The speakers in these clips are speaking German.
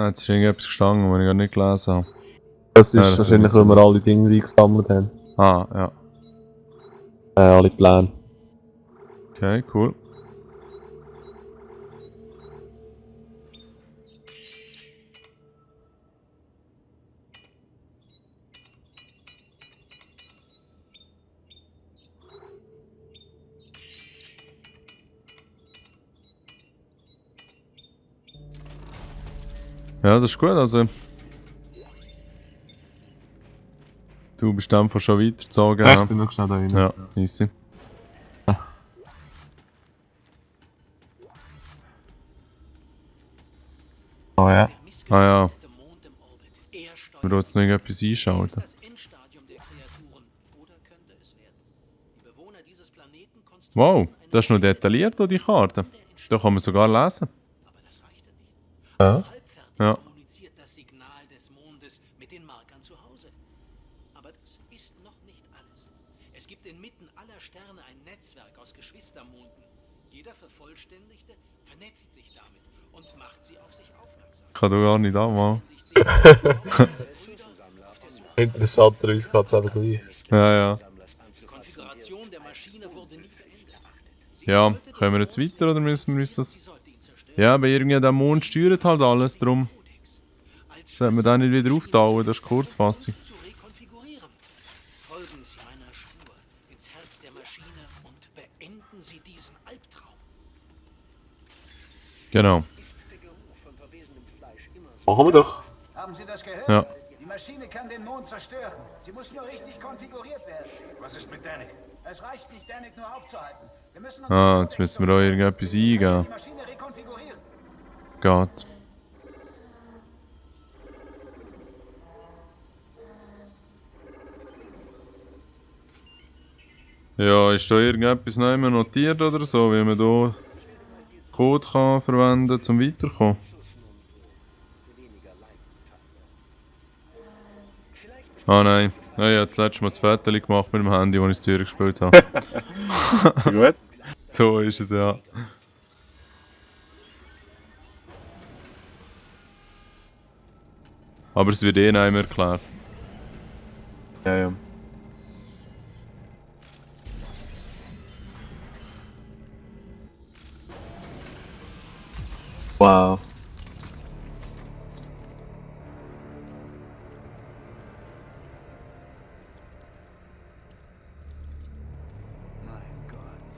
Jetzt ist irgendetwas gestanden, was ich gar nicht gelesen habe. Das ist das wahrscheinlich, ist weil wir alle Dinge eingesammelt haben. Ah, ja. Alle Pläne. Okay, cool. Ja, das ist gut, also... Du bist einfach schon weitergezogen. Ja, ich bin noch schnell da rein. Ja, easy. Oh ja. Ah ja. Wir wollen jetzt noch irgendetwas einschalten. Wow, das ist noch detailliert, die Karte. Da kann man sogar lesen. Ja. Ja. Das Signal des Mondes mit den Markern zu Hause. Aber das ist noch nicht alles. Es gibt inmitten aller Sterne ein Netzwerk aus Geschwistermonden. Jeder Vervollständigte vernetzt sich damit und macht sie auf sich aufmerksam. Ich kann da gar nicht anmachen. Interessanterweise geht es aber gleich. Ja, ja. Die Konfiguration der Maschine wurde nie verändert. Ja, können wir jetzt weiter oder müssen wir uns das... Ja, aber irgendwie der Mond steuert halt alles, darum... Sollte man den nicht wieder auftauen, das ist die Kurzfassung. Folgen Sie meiner Spur ins Herz der Maschine und beenden Sie diesen Albtraum. Genau. Machen wir doch. Haben Sie das gehört? Ja. Die Maschine kann den Mond zerstören. Sie muss nur richtig konfiguriert werden. Was ist mit Danik? Es reicht nicht, Danik nur aufzuhalten. Wir müssen uns Ah, jetzt müssen wir auch irgendetwas eingeben. die Maschine rekonfigurieren. Geht. Ja, ist da irgendetwas noch immer notiert oder so, wie man hier Code kann verwenden zum Weiterkommen? Ah nein, ja, ich habe das letzte Mal das Foto gemacht mit dem Handy, als ich es durchgespielt habe. Gut. So ist es ja. Aber es wird eh nicht mehr erklärt. Ja, ja. Wow. Mein Gott.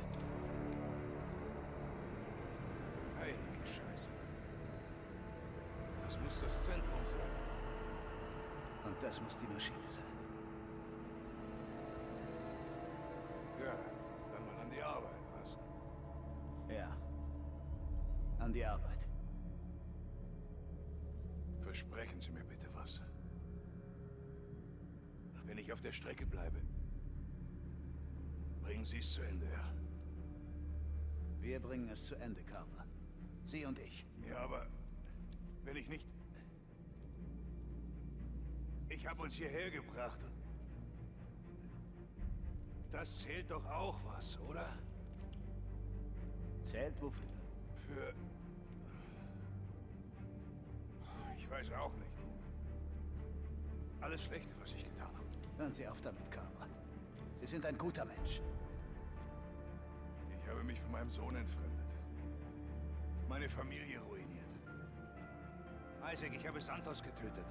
Heilige Scheiße. Das muss das Zentrum sein. Und das muss die Maschine sein. Ja, dann mal an die Arbeit, was? Ja. An die Arbeit. Versprechen Sie mir bitte was. Wenn ich auf der Strecke bleibe, bringen Sie es zu Ende, ja? Wir bringen es zu Ende, Carver. Sie und ich. Ja, aber wenn ich nicht... Ich habe uns hierher gebracht. Das zählt doch auch was, oder? Zählt wofür? Für... Ich weiß auch nicht. Alles Schlechte, was ich getan habe. Hören Sie auf damit, Carver. Sie sind ein guter Mensch. Ich habe mich von meinem Sohn entfremdet. Meine Familie ruiniert. Isaac, ich habe Santos getötet.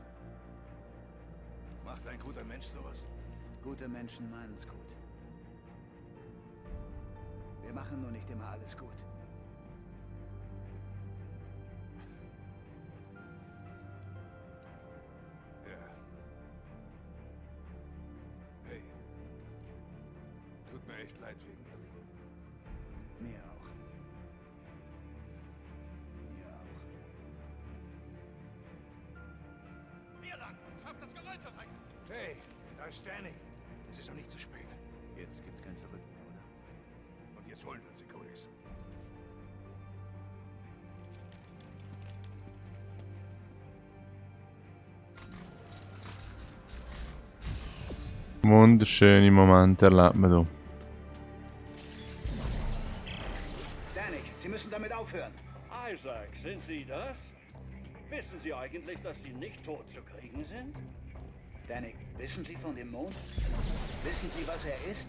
Macht ein guter Mensch sowas? Gute Menschen meinen es gut. Wir machen nur nicht immer alles gut. Ja. Hey. Tut mir echt leid wegen Ellie. Mir auch. Mir auch. Hier lang! Schaff das Geröll zur Seite! Hey, da ist Danik. Es ist noch nicht zu spät. Jetzt gibt's kein Zurück mehr, oder? Und jetzt holen wir uns die Codex. Wunderschöne Momente erlebt man hier. Danik, Sie müssen damit aufhören. Isaac, sind Sie das? Wissen Sie eigentlich, dass Sie nicht tot zu kriegen sind? Danik, wissen Sie von dem Mond? Wissen Sie, was er ist?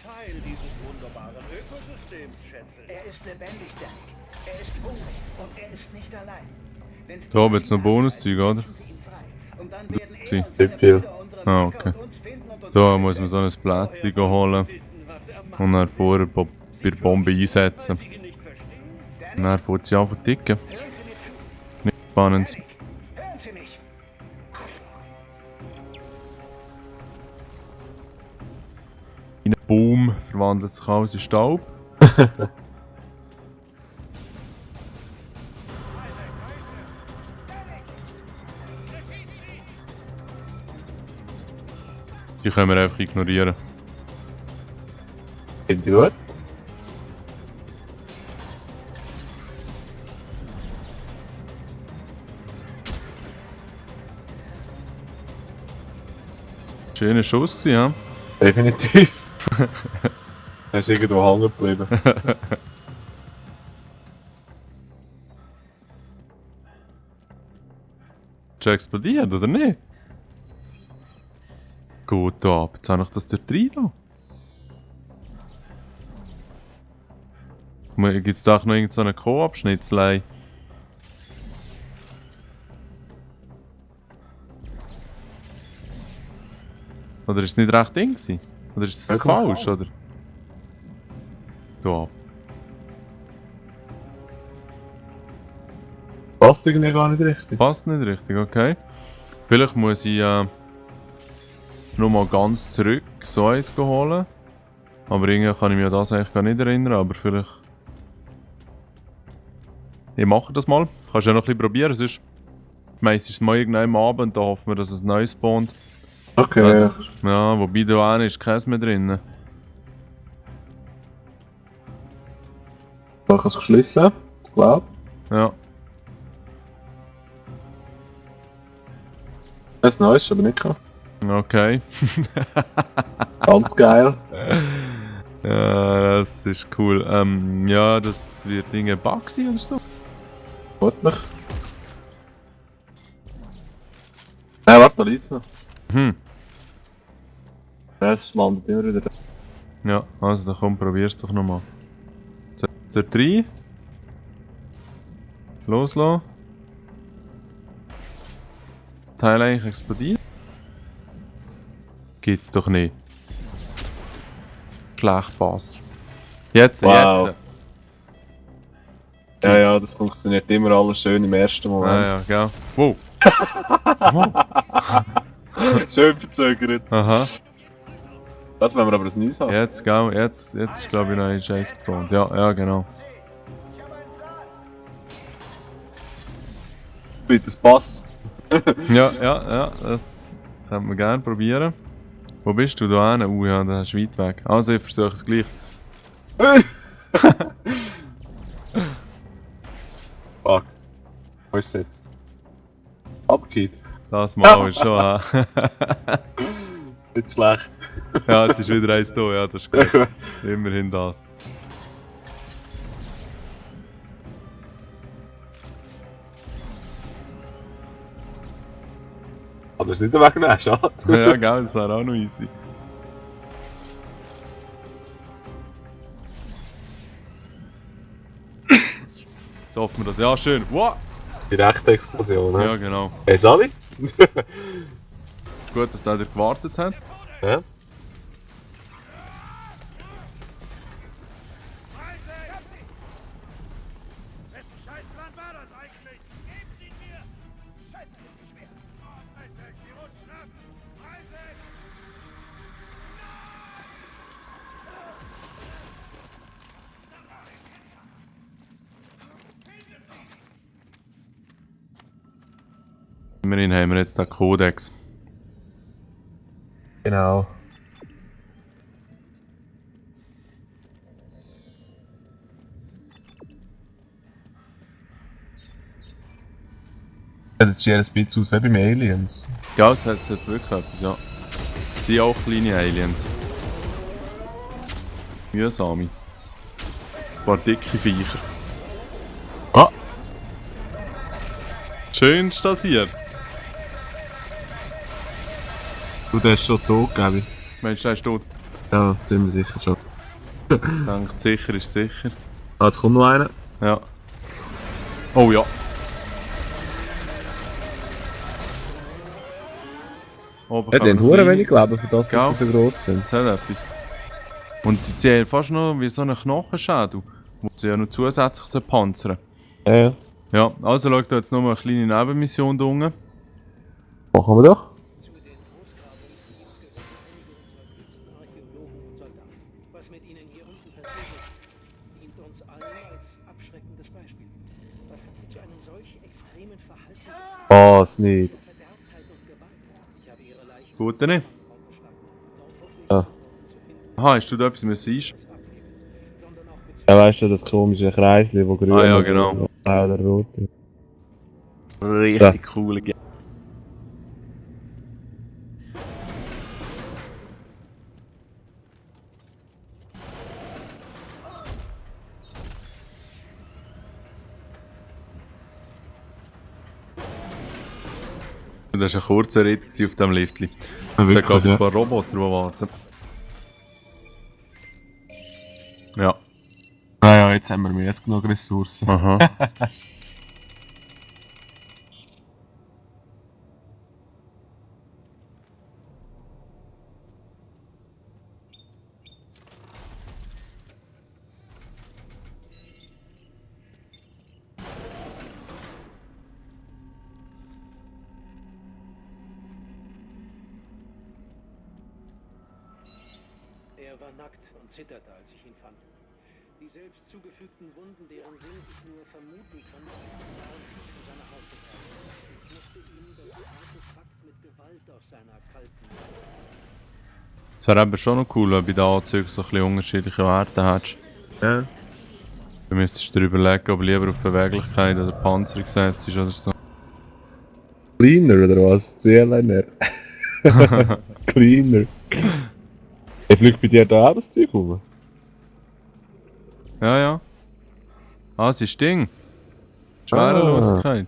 Teil dieses wunderbaren Ökosystems, schätze ich. Er ist lebendig, Danik. Er ist hungrig und er ist nicht allein. Wenn Sie Da haben wir jetzt noch Bonuszeug, oder? lassen Sie ihn frei. Und dann werden Sie. er und seine Viel. Brüder unsere Ah, Blicke okay. und uns finden und uns Da retten. muss man so ein Blättchen holen und dann vorher bei der Bombe einsetzen. Sie ihn nicht verstehen? Und dann fährt sie an zu ticken. Hören Sie mir zu. Nicht spannend. Danik, hören Sie mich. Ein Baum verwandelt sich alles in Staub. Die können wir einfach ignorieren. Sind die gut? Schöner Schuss gewesen, ja? Definitiv. Er ist irgendwo hängen geblieben. Ist er explodiert, oder nicht? Gut ab, jetzt habe ich das dort rein da. Gibt es da auch noch irgendeine Koop-Schnitzelei? Oder ist es nicht recht eng gewesen? Oder ist es Ja, komm, falsch, oder? Da ab. Passt irgendwie gar nicht richtig. Passt nicht richtig, okay. Vielleicht muss ich nochmal ganz zurück so eins holen. Aber irgendwie kann ich mich an das eigentlich gar nicht erinnern, aber vielleicht... Ich mache das mal. Kannst du ja noch ein bisschen probieren, sonst meistens ist es mal irgendwann am Abend, da hoffen wir, dass es neu spawnt. Okay. Ja, ja, wobei da auch ist Käse mehr drin. Ich habe es geschlossen. Glaub. Ja. Das Neues ist aber nicht gehabt. Okay. Ganz geil. Ja, das ist cool. Ja, das wird irgendwie ein Bug sein oder so. Vermutlich. Nein, warte, da liegt's noch. Hm. Es landet immer wieder. Ja, also dann komm, probier's doch nochmal. Zur 3. Loslassen. Teil eigentlich explodiert. Geht's doch nicht. Schlecht passt. Jetzt, Wow. jetzt. Ja, ja, das funktioniert immer alles schön im ersten Moment. Ah ja, gell. Wow. Wow. Schön verzögert. Aha. Das wollen wir aber ein Neues haben. Jetzt, gell. Jetzt ist glaube ich noch ein Scheiß gespawnt. Ja, ja, genau. Ich habe einen Plan. Bitte, das passt. Ja, ja, ja, das könnte man gerne probieren. Wo bist du da hin? Ja, da ist weit weg. Also ich versuche es gleich. Fuck. Wo ist es jetzt? Abgeht. Das mal ist schon. Nicht schlecht. Ja, es ist wieder eins da, ja, das ist gut. Immerhin das. Aber es ist nicht wegnehmen, schade. Ja, gell, das wäre auch noch easy. Jetzt hoffen wir das. Ja, schön. Wow! Direkte Explosion, ne? Ja, genau. Hey, Sally? Gut, dass der dir gewartet hat. Ja? Wessen Scheißplan war das eigentlich? Geben Sie ihn mir! Scheiße, sind Sie schwer! Isaac, Sie rutschen ab! Isaac! Immerhin haben wir jetzt den Kodex. Genau. Sieht hier ein bisschen aus wie beim Aliens. Ja, es hat wirklich etwas, ja. Es sind auch kleine Aliens. Mühsame. Ein paar dicke Viecher. Ah! Schön stasiert. Du, der ist schon tot, glaube ich. Meinst du, er ist tot? Ja, ziemlich sicher schon. Denkt, sicher ist sicher. Ah, jetzt kommt noch einer. Ja. Oh ja. Oben Ja, die haben kommen hure kleine. wenig Leben, für das, Gell? dass sie so gross sind. Das hat etwas. Und sie haben fast noch wie so einen Knochenschädel, wo sie ja noch zusätzlich panzern. Ja. Ja, also schaut da jetzt noch mal eine kleine Nebenmission da unten. Machen wir doch. Zu den Ausgrabungen gehören einige unserer klügsten Archäologen und Soldaten. Was mit ihnen hier unten passiert ist, dient uns allen als abschreckendes Beispiel. Was zu einem solch extremen Verhalten Was nicht. Verderbtheit und Gewalt. Ich habe ihre Leichen Gut, nicht? Ja. Aha, hast du da etwas müssen einschreiben? sondern auch mit Ja, weißt du, das komische Kreisli, wo grün Ah, ja, genau. oder rot ist. Richtig cool. Das war ein kurzer Ritt auf diesem Liftli. Es hat, glaube ich, ein paar Roboter, die warten. Ja. Ja, jetzt haben wir mehr als genug Ressourcen. Aha. Er war nackt und zitterte, als ich ihn fand. Die selbst zugefügten Wunden, deren Sinn ich nur vermuten kann, waren für seine Haut getragen. Ich musste ihm das Artefakt mit Gewalt aus seiner kalten Es wäre eben schon noch cool, wenn bei den Anzügen so ein bisschen unterschiedliche Werte hättest. Ja. Du müsstest dir überlegen, ob du lieber auf Beweglichkeit oder Panzerung setzt oder so. Cleaner oder was? CLNR. Cleaner. Er fliegt bei dir da auch das Zeug rum? Ja, ja. Ah, das ist Ding. Schwerelosigkeit.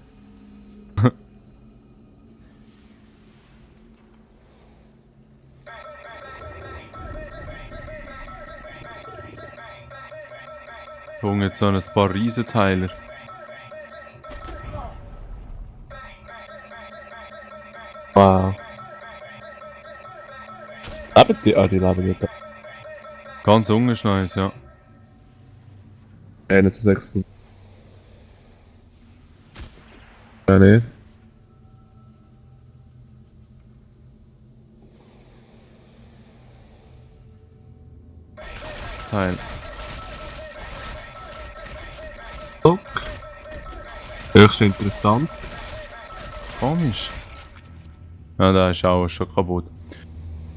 Junge, jetzt so ein paar Riesenteiler. Wow. Leben die? Ah, die leben nicht da. Ganz ungeschneit, ja. Einer zu 6 Punkte. Ja, nicht. Teil. Okay. Höchst interessant. Komisch. Ja, der ist auch schon kaputt.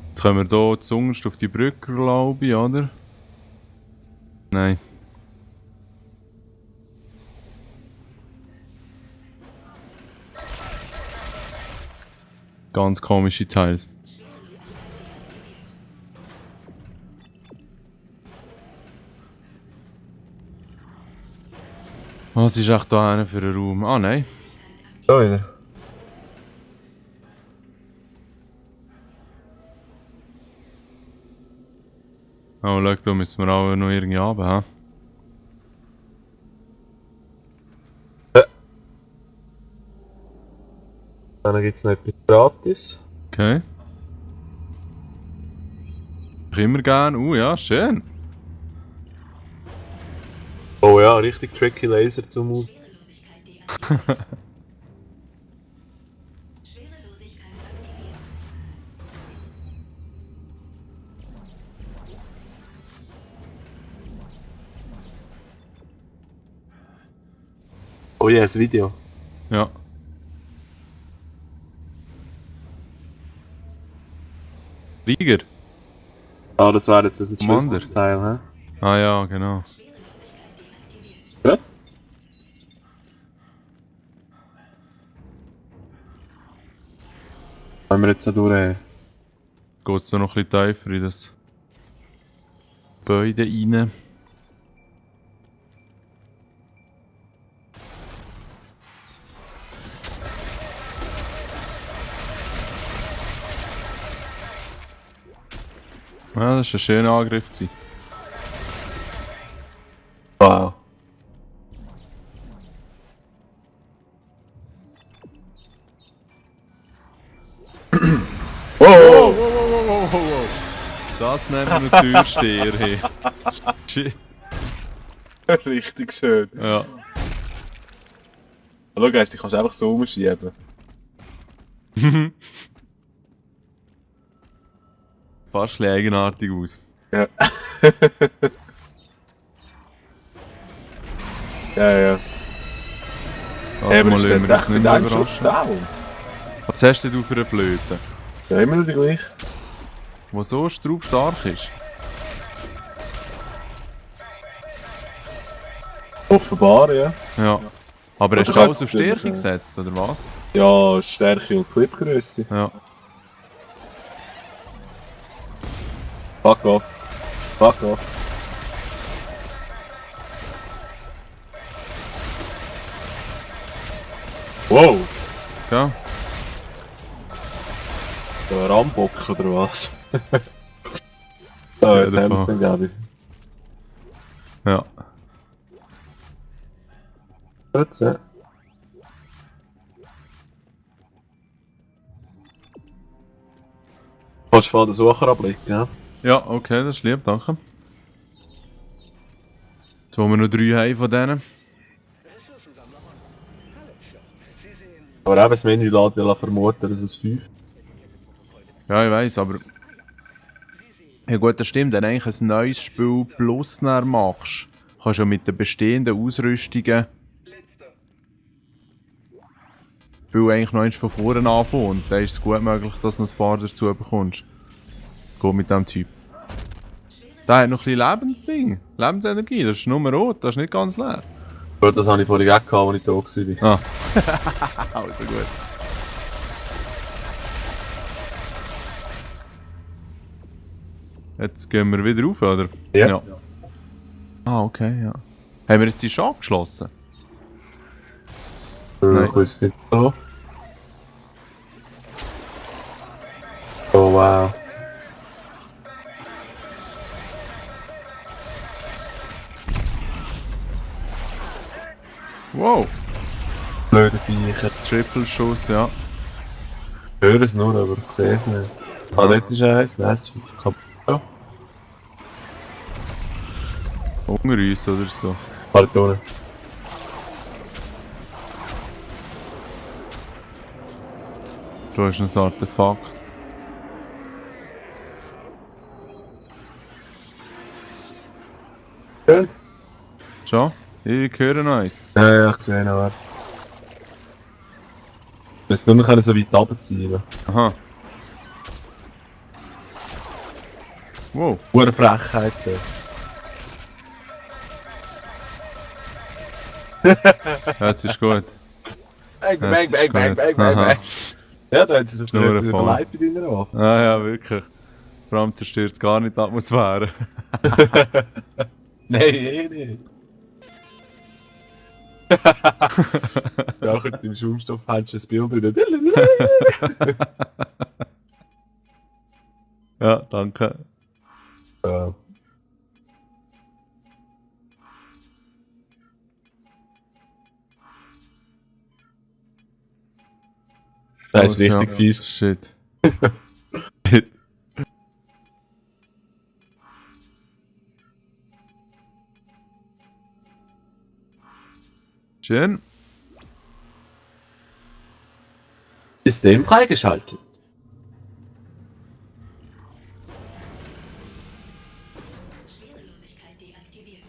Jetzt können wir hier zuunterst auf die Brücke, glaube ich, oder? Nein. Ganz komische Teils. Was ist echt da einer für einen Raum? Ah, nein. Da wieder. Oh, schau, da müssen wir auch noch irgendwie runter, hä? Dann gibt es noch etwas gratis. Okay. Ich immer gern. Ja, schön. Oh ja, richtig tricky Laser zum Aus. Oh ja, das Video. Ja. Rieger? Ah, das wäre jetzt ein Commander. Schlüsselteil, hä? Ah ja, genau. Ja? Wenn wir jetzt da durch. Geht's da noch ein bisschen tiefer in das Gebäude rein? Ja, das war ein schöner Angriff. Gewesen. Wow. Oh! Das nennt man einen Türsteher. Hey. Shit. Richtig schön. Ja. Schau, die kannst du einfach so umschieben. Fast ein bisschen eigenartig aus. Ja. Ja. Also mal ist lassen wir jetzt uns echt nicht mit mehr einem Schuss überraschen. down. Was hast denn du für eine Flöte? Ja, immer noch die gleiche. Die so straubstark ist? Offenbar, ja. Ja. Aber hast du Oder alles auf kannst du Stärke natürlich, gesetzt, oder was? Ja, Stärke und Clipgröße. Ja. Fuck off. Fuck off. Wow! Ja. So ein Rambock oder was? So, jetzt Ja, haben wir es davon. dann, glaube ich. Ja. Jetzt, ja. Kannst du von den Sucher abblicken, ja? Ja, okay, das ist lieb, danke. Jetzt wollen wir noch 3 haben von denen. Aber eben das Menü lässt ja vermuten, dass es 5. Ja, ich weiss, aber... Ja gut, das stimmt, wenn du eigentlich ein neues Spiel plus näher machst, kannst du ja mit den bestehenden Ausrüstungen... Das Spiel eigentlich noch eins von vorne anfangen und dann ist es gut möglich, dass du noch ein paar dazu bekommst. Geht mit diesem Typ. Der hat noch ein bisschen Lebensding. Lebensenergie, das ist nur rot, das ist nicht ganz leer. Gut, das habe ich vorhin auch gehabt, als ich da war. Ah. Also gut. Jetzt gehen wir wieder rauf, oder? Ja. Ah, okay, ja. Haben wir jetzt die schon abgeschlossen? Nein. Ich weiß nicht so. Oh wow. Wow! Blöde Viecher. Triple-Schuss, ja. Ich höre es nur, aber ich sehe es nicht. Ah, dort ist eins. Nein, es ist kaputt. Unter uns oder so. Pardon. Du hast noch ein Artefakt. Schön. Schon? Ich höre noch eins. Ja, ich sehe noch. Wir müssen nur noch so weit runterziehen. Aha. Wow. Pure Frechheit. Ja, jetzt ist gut. Bang, Ja, bang, jetzt ist bang, bang, gut. bang, bang, Aha. bang. Ja, da hat es Schnurren etwas voll. überlebt bei deiner Waffe. Ah ja, wirklich. Vor allem zerstört es gar nicht die Atmosphäre. Nein, eh nicht. Nachher im Schaumstoff hast du ein Bild drin. Ja, danke. Ja. Das ist richtig Ja. fies. Shit. Shit. Schön. System freigeschaltet. Schwerelosigkeit deaktiviert.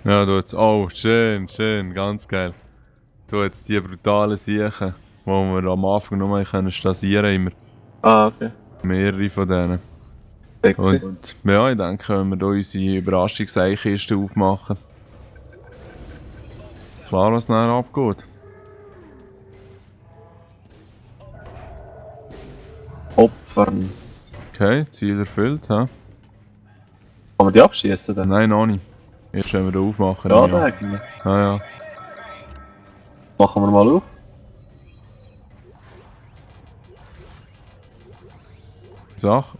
Ja, du jetzt. Oh, schön, schön, ganz geil. Du jetzt die brutalen Siechen, die wir am Anfang noch mal können stasieren immer. Ah, okay. Mehrere von denen. Sexy. Und ja, ich denke, können wir hier unsere Überraschungseinkiste aufmachen. Klar, was nachher abgeht. Opfern. Okay, Ziel erfüllt, hä? Kann man die abschießen dann? Nein, noch nicht. Erst wenn wir den aufmachen. Ja, ja. eigentlich. Ja. Machen wir mal auf. Sache.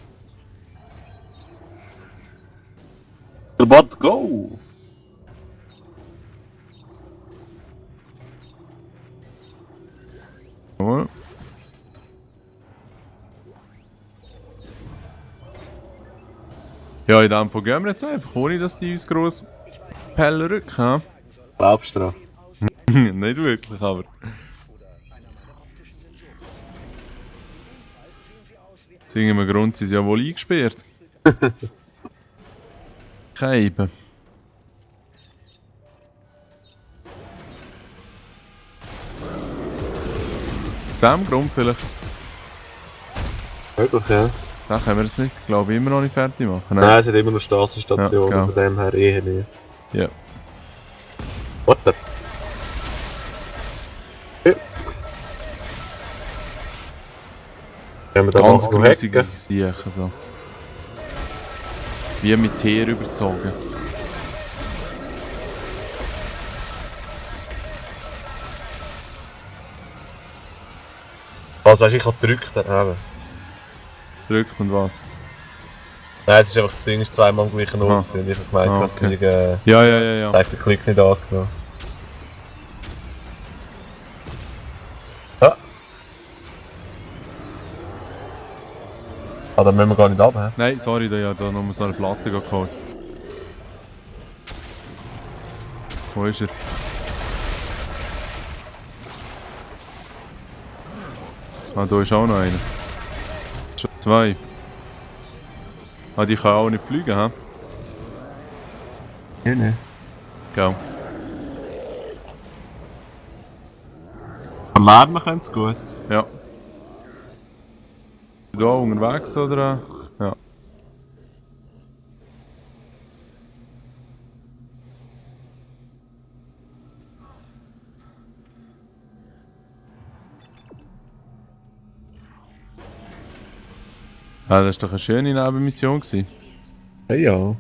Der Bot, go! Jawohl. Ja, in dem Fall gehen wir jetzt einfach, ohne dass die uns gross Pellen rücken. Glaubst du dran? Nicht wirklich, aber. Aus irgendeinem Grund sind sie ja wohl eingesperrt. Keiben. Aus dem Grund vielleicht. Möglich, ja. Da können wir es nicht, glaube ich, immer noch nicht fertig machen. Nein, es hat immer noch Straßenstation, Ja, von dem her eher nicht. Ja. What the? Können wir da Ganz noch grusige hacken? Sachen so. Wie mit Teer überzogen. Also, weißt du, ich habe gedrückt. Eben. Drückt und was? Nein, es ist einfach das Ding, ist zweimal am gleichen Ort. Ich habe gemeint, Ah, dass okay. ich Ja. den Klick nicht angenommen. Ja. Ah, da müssen wir gar nicht runter. Nein, sorry, da hat noch mal so eine Platte geholt. Wo ist er? Ah, da ist auch noch einer. Schon zwei. Ah, die kann auch nicht fliegen, hä? Nein. Genau. Am Lärmen können es gut. Ja. Bist du da unterwegs oder? Ja. Ah, das war doch eine schöne Nebenmission gewesen. Hey, ja.